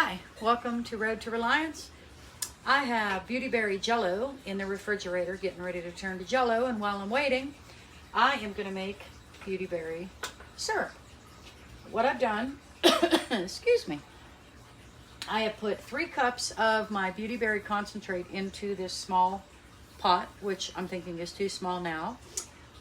Hi, welcome to Road to Reliance. I have Beautyberry Jello in the refrigerator getting ready to turn to Jello, and while I'm waiting, I am going to make Beautyberry syrup. What I've done, excuse me, I have put 3 cups of my Beautyberry concentrate into this small pot, which I'm thinking is too small now.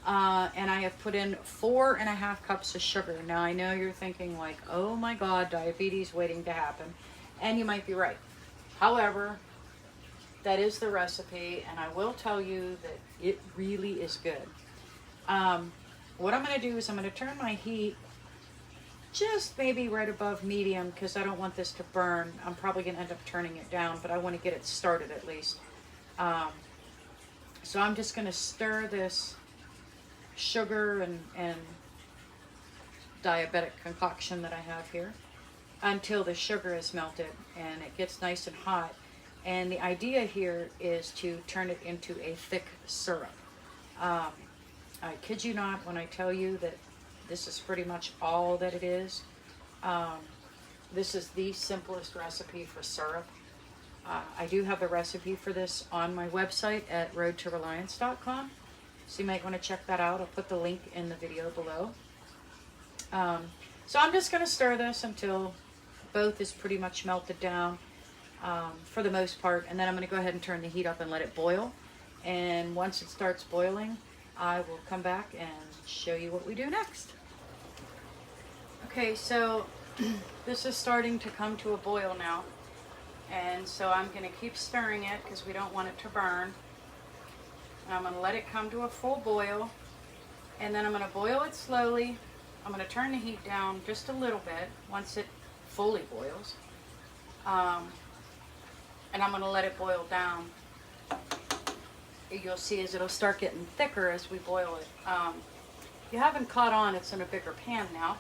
And I have put in 4.5 cups of sugar. Now I know you're thinking like, oh my God, diabetes waiting to happen. And you might be right. However, that is the recipe, and I will tell you that it really is good. What I'm going to do is I'm going to turn my heat just maybe right above medium because I don't want this to burn. I'm probably going to end up turning it down, but I want to get it started at least. So I'm just going to stir this sugar and diabetic concoction that I have here until the sugar is melted and it gets nice and hot. And the idea here is to turn it into a thick syrup. I kid you not when I tell you that this is pretty much all that it is. This is the simplest recipe for syrup. I do have the recipe for this on my website at roadtoreliance.com. So you might want to check that out. I'll put the link in the video below. So I'm just going to stir this until both is pretty much melted down for the most part. And then I'm going to go ahead and turn the heat up and let it boil. And once it starts boiling, I will come back and show you what we do next. Okay, so this is starting to come to a boil now. And so I'm going to keep stirring it because we don't want it to burn. I'm going to let it come to a full boil, and then I'm going to boil it slowly. I'm going to turn the heat down just a little bit once it fully boils, and I'm going to let it boil down. You'll see as it'll start getting thicker as we boil it. If you haven't caught on, it's in a bigger pan now,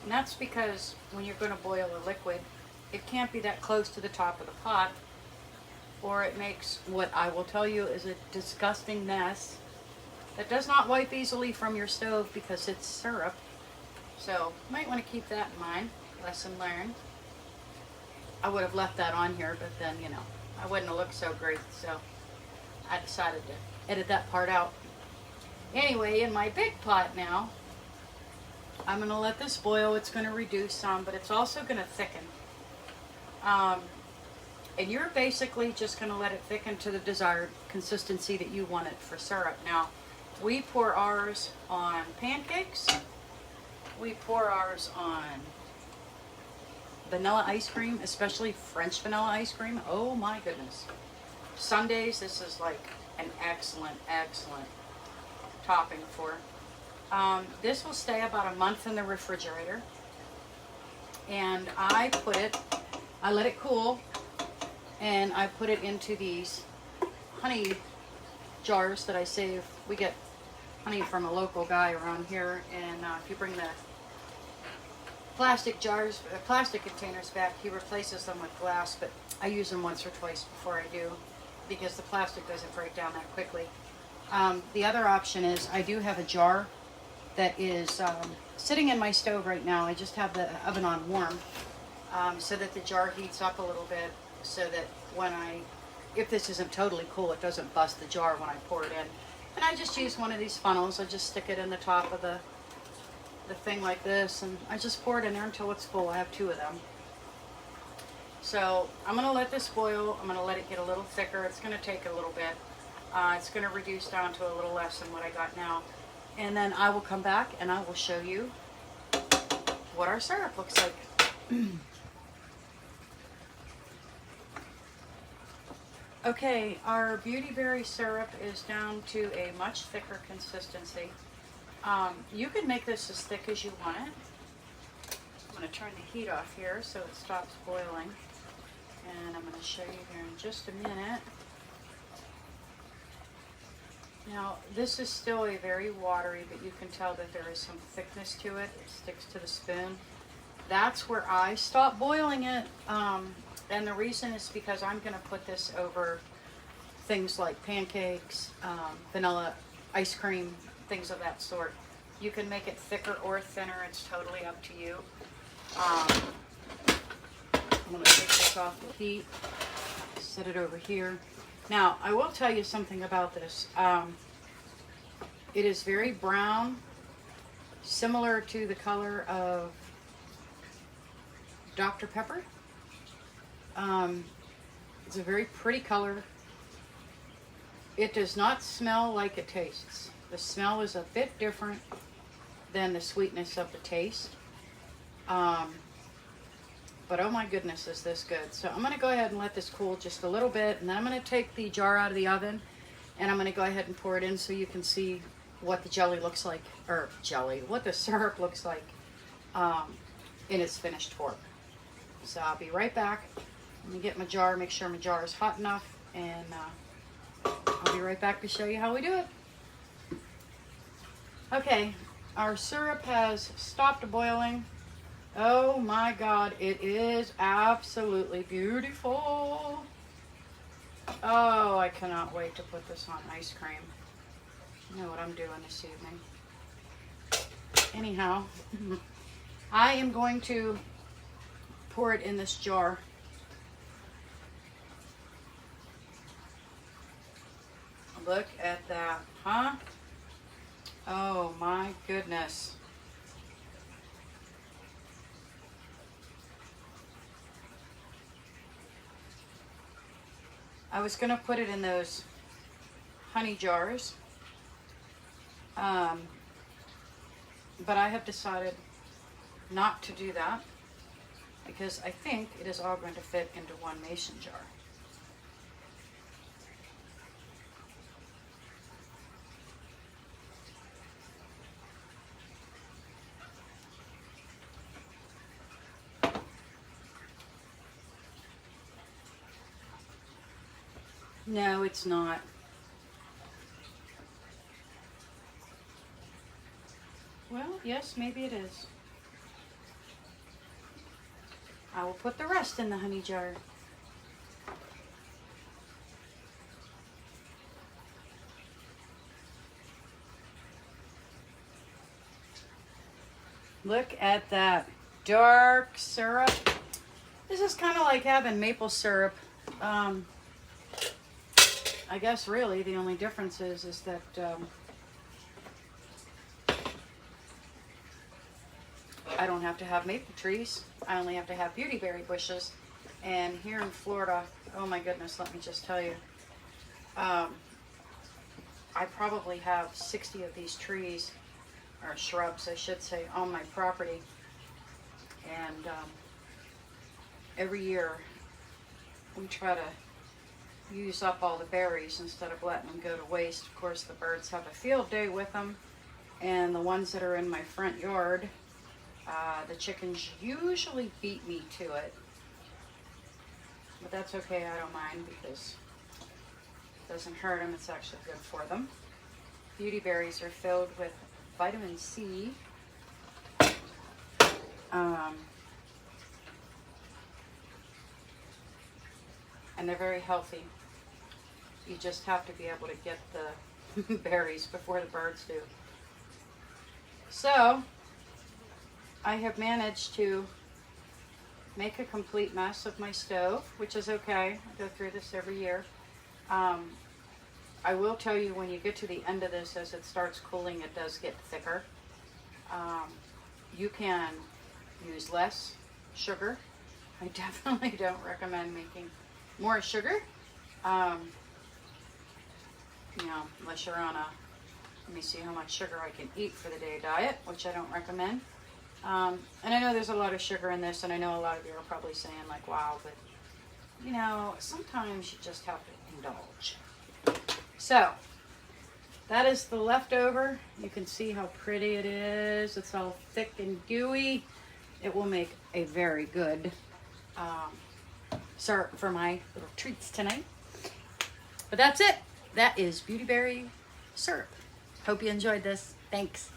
and that's because when you're going to boil a liquid, it can't be that close to the top of the pot, or it makes what I will tell you is a disgusting mess that does not wipe easily from your stove because it's syrup. So you might want to keep that in mind. Lesson learned. I would have left that on here, but then, you know, I wouldn't have looked so great, so I decided to edit that part out. Anyway, in my big pot now, I'm going to let this boil. It's going to reduce some, but it's also going to thicken. And you're basically just going to let it thicken to the desired consistency that you want it for syrup. Now, we pour ours on pancakes. We pour ours on vanilla ice cream, especially French vanilla ice cream. Oh my goodness. Sundays, this is like an excellent, excellent topping for. This will stay about a month in the refrigerator. And I let it cool. And I put it into these honey jars that I save. We get honey from a local guy around here, and if you bring the plastic jars, plastic containers back, he replaces them with glass, but I use them once or twice before I do because the plastic doesn't break down that quickly. The other option is I do have a jar that is sitting in my stove right now. I just have the oven on warm so that the jar heats up a little bit, so that if this isn't totally cool, it doesn't bust the jar when I pour it in. And I just use one of these funnels. I just stick it in the top of the thing like this, and I just pour it in there until it's full. I have 2 of them. So I'm going to let this boil. I'm going to let it get a little thicker. It's going to take a little bit. It's going to reduce down to a little less than what I got now. And then I will come back and I will show you what our syrup looks like. Okay, our Beautyberry syrup is down to a much thicker consistency. You can make this as thick as you want it. I'm going to turn the heat off here so it stops boiling. And I'm going to show you here in just a minute. Now, this is still a very watery, but you can tell that there is some thickness to it. It sticks to the spoon. That's where I stop boiling it. And the reason is because I'm going to put this over things like pancakes, vanilla ice cream, things of that sort. You can make it thicker or thinner. It's totally up to you. I'm going to take this off the heat, set it over here. Now, I will tell you something about this. It is very brown, similar to the color of Dr. Pepper. It's a very pretty color. It does not smell like it tastes. The smell is a bit different than the sweetness of the taste. But oh my goodness, is this good. So I'm going to go ahead and let this cool just a little bit, and then I'm going to take the jar out of the oven, and I'm going to go ahead and pour it in so you can see what the jelly looks like, or jelly, what the syrup looks like in its finished form. So I'll be right back. Let me get my jar, make sure my jar is hot enough, and I'll be right back to show you how we do it. Okay, our syrup has stopped boiling. Oh my God, it is absolutely beautiful. Oh, I cannot wait to put this on ice cream. You know what I'm doing this evening. Anyhow, I am going to pour it in this jar. Look at that, huh? Oh my goodness. I was going to put it in those honey jars, but I have decided not to do that because I think it is all going to fit into one mason jar. No, it's not. Well, yes, maybe it is. I will put the rest in the honey jar. Look at that dark syrup. This is kind of like having maple syrup. I guess really the only difference is that I don't have to have maple trees. I only have to have beautyberry bushes. And here in Florida, oh my goodness, let me just tell you, I probably have 60 of these trees, or shrubs I should say, on my property. And every year we try to use up all the berries instead of letting them go to waste. Of course, the birds have a field day with them, and the ones that are in my front yard, the chickens usually beat me to it, but that's okay. I don't mind because it doesn't hurt them. It's actually good for them. Beautyberries are filled with vitamin C. And they're very healthy. You just have to be able to get the berries before the birds do. So, I have managed to make a complete mess of my stove, which is okay. I go through this every year. I will tell you, when you get to the end of this, as it starts cooling, it does get thicker. You can use less sugar. I definitely don't recommend making more sugar, you know, unless you're on a, let me see how much sugar I can eat for the day diet, which I don't recommend. And I know there's a lot of sugar in this, and I know a lot of you are probably saying like, wow, but you know, sometimes you just have to indulge. So that is the leftover. You can see how pretty it is. It's all thick and gooey. It will make a very good syrup for my little treats tonight. But that's it. That is Beautyberry syrup. Hope you enjoyed this. Thanks.